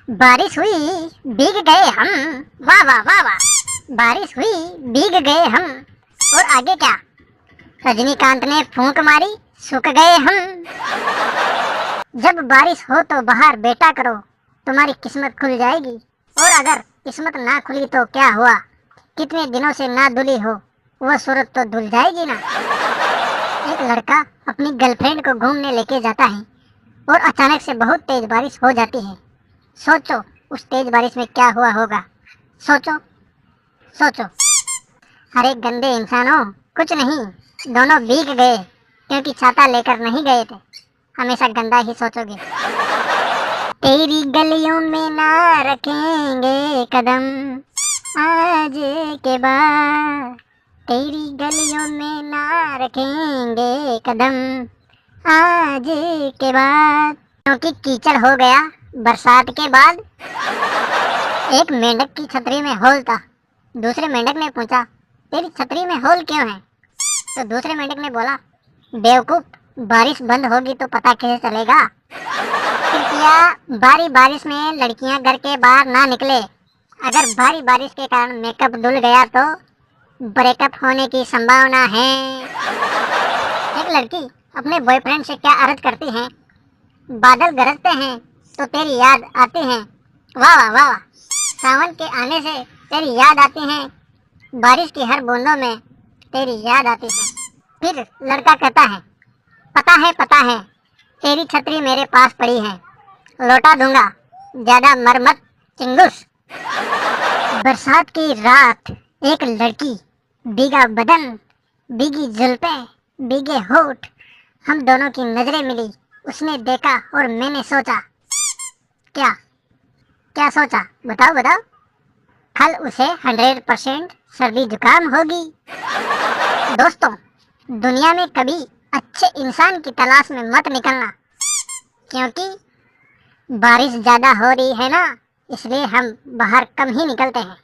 बारिश हुई भीग गए हम। वाह वाह वाह वाह। बारिश हुई भीग गए हम। और आगे क्या? रजनीकांत ने फूंक मारी, सूख गए हम। जब बारिश हो तो बाहर बैठा करो, तुम्हारी किस्मत खुल जाएगी। और अगर किस्मत ना खुली तो क्या हुआ? कितने दिनों से ना धुली हो वो सूरत तो धुल जाएगी ना। एक लड़का अपनी गर्लफ्रेंड को घूमने लेके जाता है और अचानक से बहुत तेज बारिश हो जाती है। सोचो उस तेज बारिश में क्या हुआ होगा। सोचो सोचो। अरे गंदे इंसानों, कुछ नहीं, दोनों भीग गए क्योंकि छाता लेकर नहीं गए थे। हमेशा गंदा ही सोचोगे। तेरी गलियों में ना रखेंगे कदम आज के बाद। तेरी गलियों में ना रखेंगे कदम आज के बाद। क्योंकि कीचड़ हो गया बरसात के बाद। एक मेंढक की छतरी में होल था। दूसरे मेंढक ने पूछा, तेरी छतरी में होल क्यों है? तो दूसरे मेंढक ने बोला, बेवकूफ, बारिश बंद होगी तो पता कैसे चलेगा? कृपया भारी बारिश में लड़कियां घर के बाहर ना निकले। अगर भारी बारिश के कारण मेकअप धुल गया तो ब्रेकअप होने की संभावना है। एक लड़की अपने बॉयफ्रेंड से क्या अर्ज करती है? बादल गरजते हैं तो तेरी याद आती है। वाह वाह वाह। सावन के आने से तेरी याद आती है। बारिश की हर बूंदों में तेरी याद आती है। फिर लड़का कहता है, पता है तेरी छतरी मेरे पास पड़ी है, लौटा दूंगा, ज्यादा मरमत चिंगुस। बरसात की रात, एक लड़की, भीगा बदन, भीगी जुल्फे, भीगे होठ, हम दोनों की नजरें मिली। उसने देखा और मैंने सोचा। क्या क्या सोचा? बताओ बताओ। कल उसे 100% सर्दी जुकाम होगी। दोस्तों, दुनिया में कभी अच्छे इंसान की तलाश में मत निकलना, क्योंकि बारिश ज्यादा हो रही है ना, इसलिए हम बाहर कम ही निकलते हैं।